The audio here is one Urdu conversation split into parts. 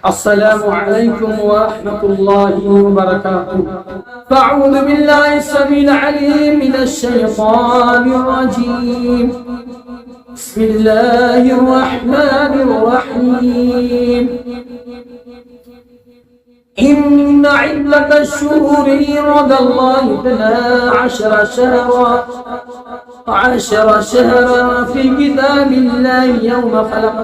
السلام علیکم ورحمۃ اللہ وبرکاتہ۔ فاعوذ باللہ السمیع العلیم من الشیطان الرجیم، بسم اللہ الرحمن الرحیم۔ إن عدة الشهور عند الله 12 شهرا في كتاب الله يوم خلق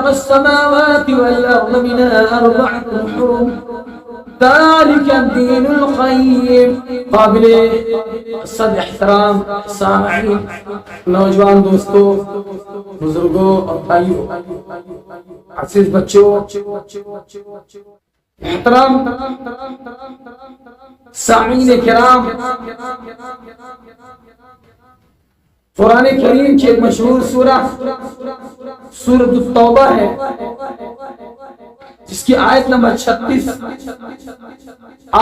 السماوات والأرض منها 4 حرم ذلك الدين القيم۔ قابل صد احترام سامعین، نوجوان دوستوں، بزرگوں اور بھائیوں، عزیز بچوں، محترم سامعین کرام، قرآن کریم کی ایک مشہور سورہ سورۃ التوبہ ہے، جس کی آیت نمبر 36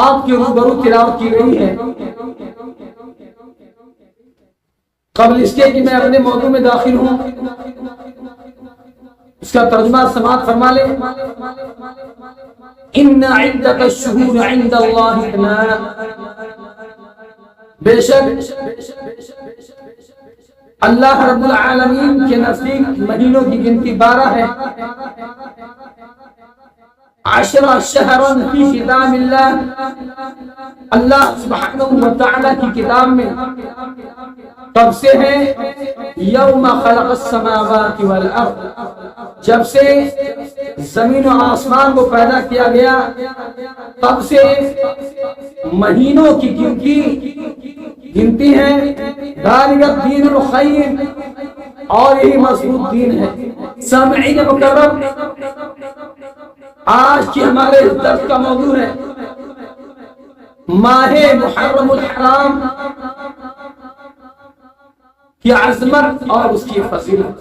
آپ کے روبرو تلاوت کی گئی ہے۔ قبل اس کے کہ میں اپنے موضوع میں داخل ہوں، اس کا ترجمہ سماعت فرما لیں۔ ان عدۃ الشہور عند اللہ 12، بے شک اللہ رب العالمین کے نزدیک مہینوں کی گنتی 12 ہے۔ 10 شہرا فی کتاب اللہ، اللہ سبحانہ وتعالی کی کتاب میں کب سے ہے؟ یوم خلق السماوات والارض، جب سے زمین و آسمان کو پیدا کیا گیا تب سے مہینوں کی گنتی ہے۔ ذالک الدین القیم، اور یہی مضبوط دین ہے۔ سامعین مکرم، آج کی ہمارے درس کا موضوع ہے ماہ محرم الحرام کی عظمت اور اس کی فضیلت۔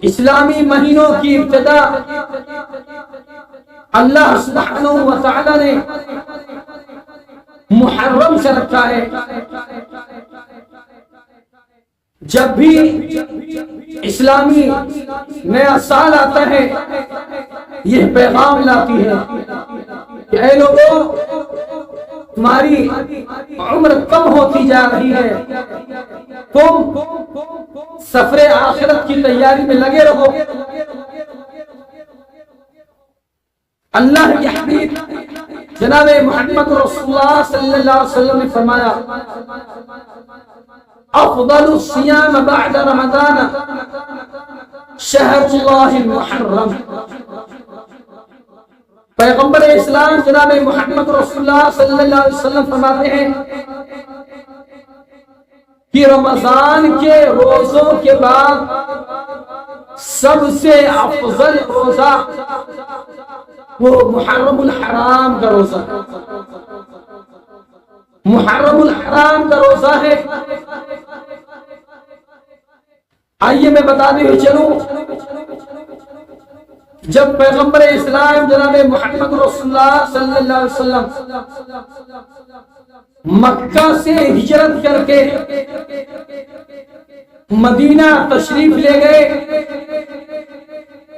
اسلامی مہینوں کی ابتدا اللہ سبحانہ و تعالی نے محرم سے رکھا ہے۔ جب بھی اسلامی نیا سال آتا ہے، یہ پیغام لاتی ہے کہ اے لوگوں، تمہاری عمر کم ہوتی جا رہی ہے، تم سفر آخرت کی تیاری میں لگے رہو۔ اللہ کی حبیب جناب محمد رسول اللہ صلی اللہ علیہ وسلم نے فرمایا، افضل الصیام بعد رمضان شہر اللہ المحرم۔ پیغمبر اسلام جناب محمد رسول اللہ صلی اللہ علیہ وسلم فرماتے ہیں کہ رمضان کے روزوں کے بعد سب سے افضل روزہ وہ محرم الحرام کا روزہ، محرم الحرام کا روزہ ہے۔ آئیے میں بتاتے ہوئے چلوں، جب پیغمبر اسلام جناب محمد رسول اللہ صلی اللہ علیہ وسلم مکہ سے ہجرت کر کے مدینہ تشریف لے گئے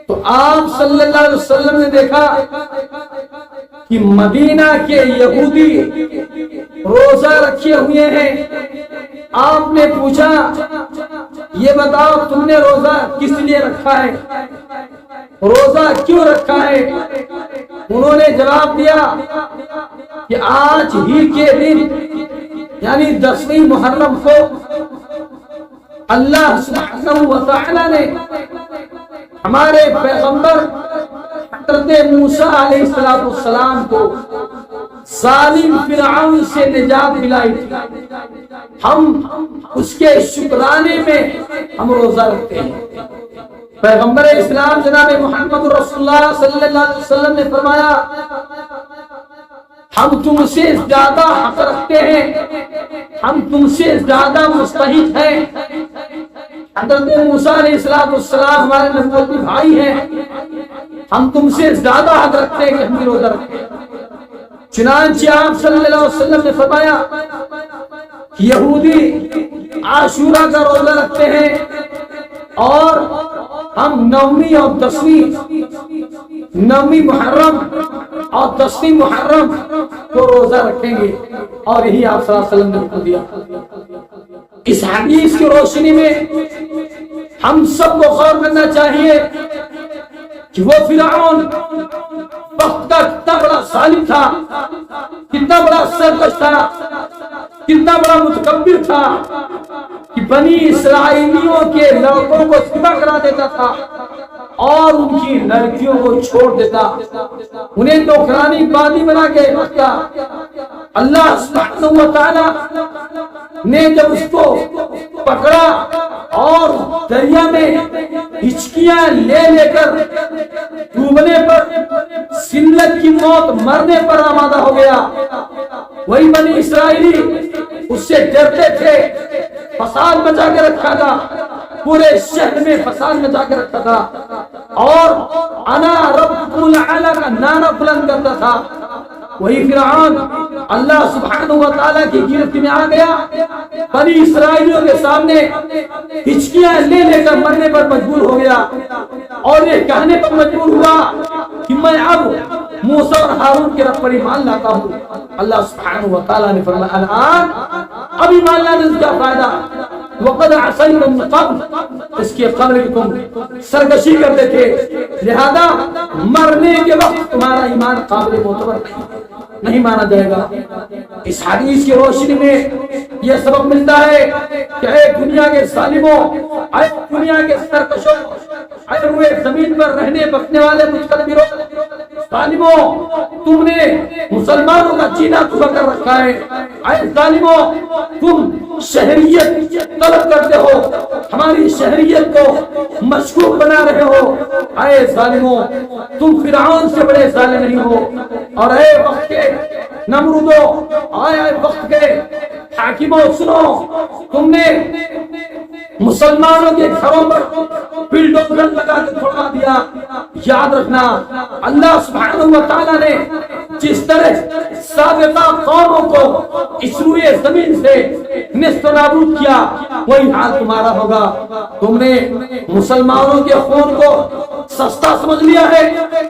تو آپ صلی اللہ علیہ وسلم نے دیکھا کہ مدینہ کے یہودی روزہ رکھے ہوئے ہیں۔ آپ نے پوچھا، یہ بتاؤ تم نے روزہ کس لیے رکھا ہے، روزہ کیوں رکھا ہے؟ انہوں نے جواب دیا کہ آج ہی کے دن یعنی 10ویں محرم کو اللہ سبحانہ و تعالی نے ہمارے پیغمبر حضرت موسیٰ علیہ السلام کو ظالم فرعون سے نجات دلائی تھی۔ ہم اس کے شکرانے میں ہم روزہ رکھتے ہیں۔ پیغمبر اسلام جناب محمد رسول اللہ صلی اللہ علیہ وسلم نے فرمایا، ہم تم سے زیادہ حق رکھتے ہیں، ہم تم سے زیادہ مستحق ہیں۔ حضرت موسیٰ علیہ السلام ہمارے نزدیک بھائی ہیں، ہم تم سے زیادہ حق رکھتے ہیں کہ ہم بھی روزہ رکھتے ہیں۔ چنانچہ آپ صلی اللہ علیہ وسلم نے فرمایا، یہودی عاشورہ کا روزہ رکھتے ہیں اور ہم 9ویں اور 10ویں 9ویں محرم اور 10ویں محرم کو روزہ رکھیں گے، اور یہی آپ صلی اللہ علیہ وسلم نے حکم دیا۔ اس حدیث کی روشنی میں ہم سب کو غور کرنا چاہیے کہ وہ فرعون وقت کا کتنا بڑا ظالم تھا، کتنا بڑا سرکش تھا، کتنا بڑا متکبر تھا کہ بنی اسرائیلیوں کے لڑکوں کو ذبح کرا دیتا تھا اور ان کی لڑکیوں کو چھوڑ دیتا، انہیں نوکرانی بادی بنا کے رکھتا۔ اللہ سبحانہ و تعالی نے جب اس کو پکڑا اور دریا میں ہچکیاں لے لے کر ڈوبنے پر، ذلت کی موت مرنے پر آمادہ ہو گیا، وہی بنی اسرائیلی اس سے ڈرتے تھے، فساد مچا کے رکھا تھا، پورے شہر میں فساد مچا کے رکھا تھا، اور انا ربکم الاعلی کا نعرہ بلند کرتا تھا۔ وہی فرعون اللہ سبحانہ و تعالیٰ کی گرفت میں آ گیا، بنی اسرائیلیوں کے سامنے ہچکیاں لے لے کر مرنے پر مجبور ہو گیا، اور یہ کہنے پر مجبور ہوا کہ میں اب موسیٰ اور ہارون کے رب پر ایمان لاتا ہوں۔ اللہ سبحانہ و تعالیٰ نے فرمایا الآن اب ایمان لانے سے کیا فائدہ، وقد عصیتم من قبل، اس کے قبل تم سرکشی کرتے تھے، لہذا مرنے کے وقت تمہارا ایمان قابل معتبر نہیں مانا جائے گا۔ اس حدیث کی روشنی میں یہ سبق ملتا ہے کہ اے دنیا کے ظالموں، اے دنیا کے سرکشوں، اے روئے زمین پر رہنے بسنے والے متکبروں، ظالموں، تم نے مسلمانوں کا جینا تباہ کر رکھا ہے۔ اے ظالموں، تم شہریت طلب کرتے ہو، ہماری شہریت کو مشکوک بنا رہے ہو۔ اے ظالموں، تم فرعون سے بڑے ظالم نہیں ہو، اور اے وقت کے نمرودوں، اے وقت کے حاکموں، سنو، تم نے مسلمانوں کے گھروں پر بلڈوزر لگا کے چھوڑا دیا۔ یاد رکھنا، اللہ سبحانہ و تعالیٰ نے جس طرح سابقہ قوموں کو اس روئے زمین سے نصف نابود کیا، وہی حال تمہارا ہوگا۔ تم نے مسلمانوں کے خون کو سستا سمجھ لیا ہے،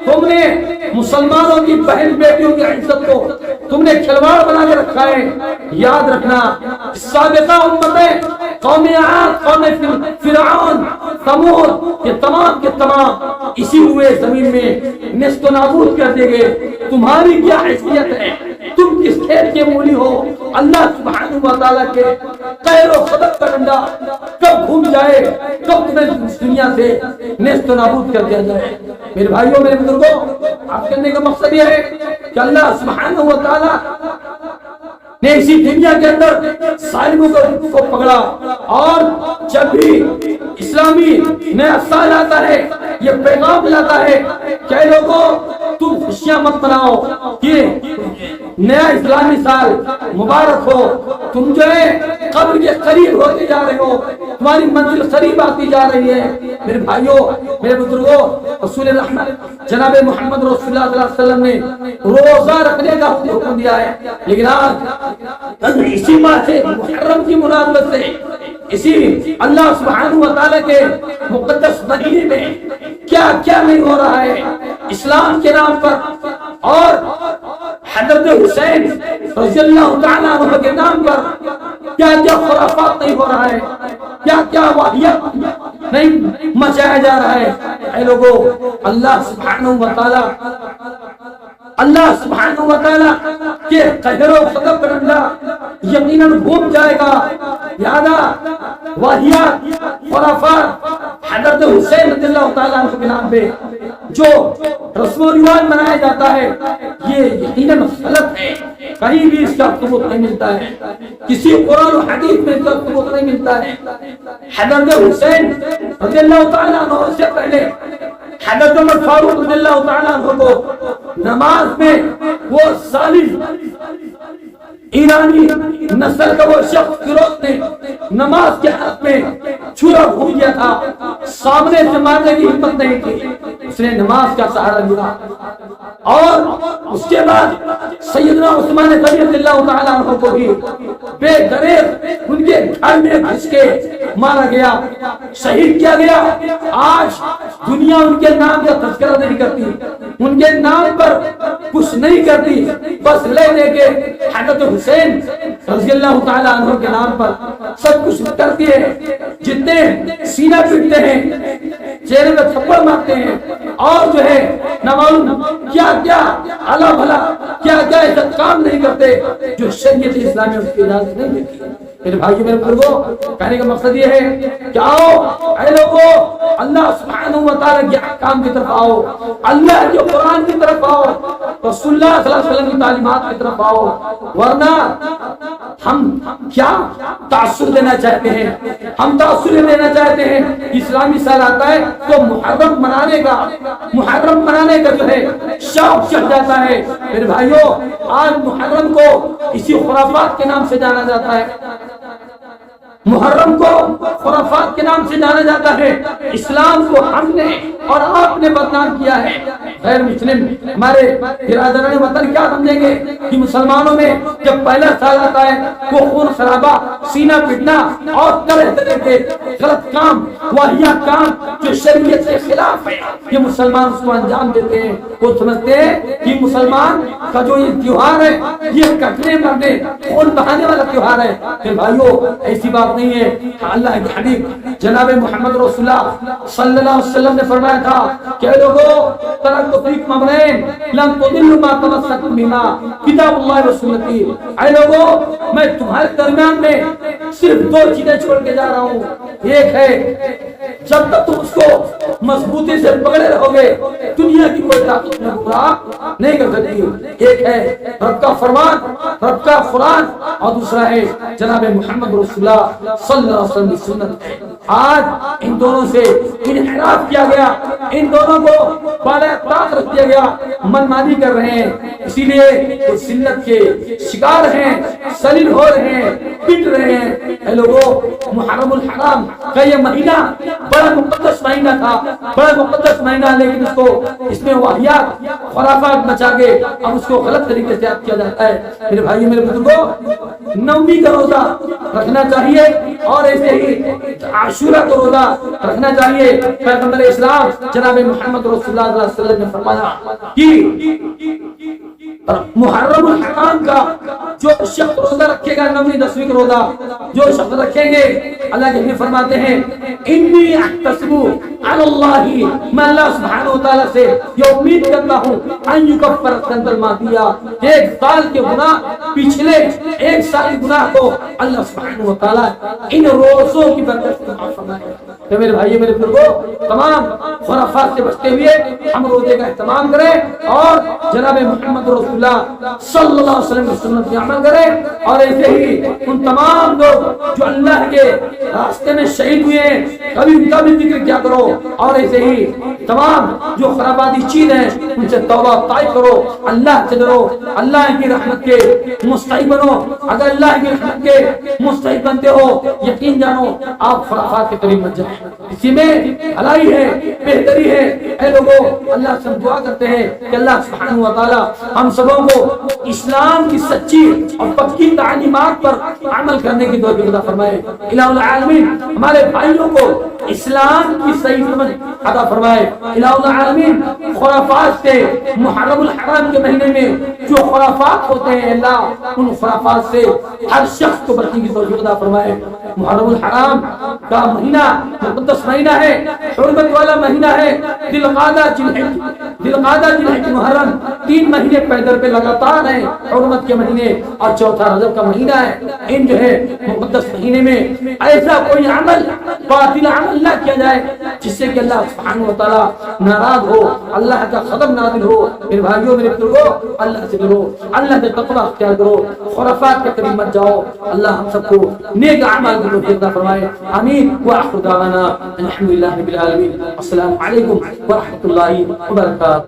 تم نے مسلمانوں کی بہن بیٹیوں کی عزت کو تم نے کھلواڑ بنا کے رکھا ہے۔ یاد رکھنا، سابقہ امتیں، قوم عاد، قوم فرعون، ثمود، یہ تمام کے تمام اسی ہوئے زمین میں نصف نابود کر دے گئے۔ تمہاری کیا حیثیت ہے، تم کس کھیت کے مولی ہو؟ اللہ سبحانہ و تعالیٰ کے قہر و غضب کا ڈنڈا کب گھوم جائے، کب تمہیں دنیا سے نیست و نابود کر دیا جائے۔ میرے بھائیوں، میرے بزرگوں، آپ کہنے کا مقصد یہ ہے کہ اللہ سبحانہ و تعالیٰ نے اسی دنیا کے اندر ظالموں کو پکڑا، اور جب بھی اسلامی نیا سال آتا ہے، یہ پیغام لاتا ہے کہ اے لوگوں، تم خوشیاں مت مناؤ، یہ نیا اسلامی سال مبارک ہو، تم جو ہے قبر کے قریب ہوتے جا رہے ہو، تمہاری منزل قریب آتی جا رہی ہے۔ میرے بھائیوں، میرے بزرگوں، رسول رحمت جناب محمد رسول اللہ صلی اللہ علیہ وسلم نے روزہ رکھنے کا حکم دیا ہے، لیکن آج اسی ماہ سے محرم کی مناسبت سے، اسی اللہ سبحانہ و تعالیٰ کے مقدس مہینے میں کیا کیا نہیں ہو رہا ہے اسلام کے نام پر، اور حضرت حسین رضی اللہ تعالیٰ عنہ کے نام پر کیا کیا خرافات نہیں ہو رہا ہے، کیا کیا واقعات نہیں مچایا جا رہا ہے۔ اے لوگوں، اللہ سبحانہ و تعالیٰ کے قہر و غضب کا ڈنڈا یقیناً گھوم جائے گا۔ لہذا واقعات، خرافات، حضرت حسین رضی اللہ تعالیٰ عنہ کے نام پہ جو رسم و رواج منایا جاتا ہے، یہ یقیناً غلط ہے، کہیں بھی اس کا ثبوت نہیں ملتا ہے، کسی قرآن و حدیث میں اس کا ثبوت نہیں ملتا ہے۔ حضرت حسین رضی اللہ تعالیٰ عنہ سے پہلے حضرت عمر فاروق رضی اللہ تعالیٰ عنہ کو نماز میں وہ ظالم ایرانی نسل کا وہ شخص فیروز نے نماز کے حق میں چھرا گھوم گیا تھا، سامنے سے مارنے کی ہمت نہیں تھی، اس نے نماز کا سہارا لیا اور اس کے بعد سیدنا عثمان غنی رضی اللہ تعالیٰ عنہ کو بھی بے دریغ ان کے گھر میں گھس کے مارا گیا، شہید کیا گیا۔ آج دنیا ان کے نام کا تذکرہ نہیں کرتی، ان کے نام پر کچھ نہیں کرتی، بس لے لے کے حضرت حسین رضی اللہ تعالیٰ عنہ کے نام پر سب کچھ کرتی ہے۔ جتنے سینہ پیٹتے ہیں، چہرے میں تھپڑ مارتے ہیں، اور جو ہے نہ معلوم کیا کیا اعلیٰ بھلا کیا کیا ایسا کام نہیں کرتے جو شریعت اسلامی اس کی اجازت نہیں دیتی۔ میرے بھائیو میرے بزرگوں، کہنے کا مقصد یہ ہے کہ آؤ اے لوگوں، اللہ سبحانہ و تعالیٰ کے احکام کی طرف آؤ، اللہ کے قرآن کی طرف آؤ، رسول اللہ صلی اللہ علیہ وسلم کی تعلیمات کی طرف آؤ، ورنہ ہم کیا تعصب دینا چاہتے ہیں، ہم تعصب دینا چاہتے ہیں۔ اسلامی سال آتا ہے تو محرم منانے کا جو ہے شوق چڑھ جاتا ہے۔ میرے بھائیوں، آج محرم کو اسی خرافات کے نام سے جانا جاتا ہے، محرم کو خرافات کے نام سے جانا جاتا ہے۔ اسلام کو ہم نے اور آپ نے بدنام کیا ہے۔ غیر مسلم ہمارے برادران وطن کیا سمجھیں گے کہ مسلمانوں میں جب پہلا سال آتا ہے وہ خون خرابہ، سینہ پٹنا اور طرح طرح کے غلط کام، واہیات کام جو شریعت کے خلاف ہے، یہ مسلمان اس کو انجام دیتے ہیں۔ وہ سمجھتے ہیں کہ مسلمان کا جو یہ تیوہار ہے یہ کٹنے مرنے خون بہانے والا تیوہار ہے۔ کہ بھائیو ایسی بات نہیں ہے۔ اللہ کے حبیب جناب محمد رسول اللہ صلی اللہ علیہ وسلم نے فرمایا تھا کہ اے لوگو ترکت فیکم امرین لن تضلوا ما تمسکتم بہما کتاب اللہ و سنتی۔ اے لوگو میں تمہارے درمیان میں صرف دو چیزیں چھوڑ کے جا رہا ہوں۔ ایک ہے جب تک تم اس کو مضبوطی سے پکڑے رہو گے دنیا کی کوئی طاقت تمہیں گمراہ نہیں کر سکتی۔ ایک ہے رب کا فرمان، رب کا قرآن، اور دوسرا ہے جناب محمد رسول اللہ صلی اللہ علیہ وسلم کی سنت۔ آج ان دونوں سے انحراف کیا گیا، ان دونوں کو بالائے طاق رکھ دیا گیا، منمانی کر رہے ہیں، اسی لیے وہ سنت کے شکار ہیں، سلیل ہو رہے ہیں، پٹ رہے ہیں۔ اے لوگوں، محرم الحرام کا یہ مہینہ بڑا مقدس مہینہ تھا، بڑا مقدس مہینہ، لیکن اس میں واہیات خرافات مچا کے اب اس کو غلط طریقے سے یاد کیا جاتا ہے۔ میرے بھائی میرے بزرگوں، نومی کا روزہ رکھنا چاہیے، اور ایسے ہی عاشورہ کا روزہ رکھنا چاہیے۔ پیغمبر اسلام جناب محمد رسول اللہ صلی اللہ علیہ وسلم نے فرمایا کہ محرم الحرام کا جو شخص روزہ رکھے گا، 9ویں 10ویں کا روزہ جو شخص رکھیں گے، اللہ کے نبی فرماتے ہیں انی احتسب علی اللہ، میں اللہ سبحانہ وتعالی سے یہ امید کرتا ہوں ان یکفر السنۃ الماضیہ، ایک سال کے گناہ، پچھلے ایک سال کے گناہ کو اللہ سبحانہ وتعالی ان روزوں کی برکت سے معاف فرمائے۔ تو میرے بھائی میرے بزرگوں، تمام خرافات سے بچتے ہوئے ہم روزے کا اہتمام کریں، اور جناب محمد رسول اللہ صلی اللہ علیہ وسلم کی سنت پر عمل کریں، اور ایسے ہی ان تمام لوگ جو اللہ کے راستے میں شہید ہوئے ہیں کبھی ان کا بھی ذکر کیا کرو، اور ایسے ہی تمام جو خراباتی چیز ہیں ان سے توبہ طائب کرو، اللہ سے ڈرو، اللہ کی رحمت کے مستحق بنو۔ اگر اللہ کی رحمت کے مستحق بنتے ہو، یقین جانو آپ خرافات کے قریب مت جائیں، اسی میں بھلائی ہے، بہتری ہے۔ اے لوگوں، اللہ سے دعا کرتے ہیں کہ اللہ سبحانہ و تعالی ہم سبوں کو اسلام کی سچی اور پکی تعلیمات پر عمل کرنے کی توفیق عطا فرمائے۔ الہ العالمین ہمارے بھائیوں کو اسلام کی صحیح سمجھ عطا فرمائے۔ الہ العالمین خرافات سے، محرم الحرام کے مہینے میں جو خرافات ہوتے ہیں، اللہ ان خرافات سے ہر شخص کو بچنے کی توفیق عطا فرمائے۔ محرم الحرام کا مہینہ مقدس مہینہ ہے، حرمت والا مہینہ ہے۔ ذی القعدہ، ذی القعدہ، محرم، 3 مہینے پیدر پہ لگاتار ہیں، حرمت کے مہینے، اور چوتھا رجب کا مہینہ ہے۔ ان جو ہے مقدس مہینے میں ایسا کوئی عمل، باطل عمل نہ کیا جائے جس سے کہ اللہ سبحانہ و تعالی ناراض ہو، اللہ کا غضب نازل ہو۔ میرے بھائیوں میرے بزرگوں، اللہ سے ڈرو، اللہ سے تقوی اختیار کرو، خرافات کے قریب مت جاؤ۔ اللہ ہم سب کو نیک اعمال کی توفیق عطا فرمائے، آمین۔ وآخر دعوانا الحمدللہ رب العالمین، السلام علیکم ورحمۃ اللہ وبرکاتہ۔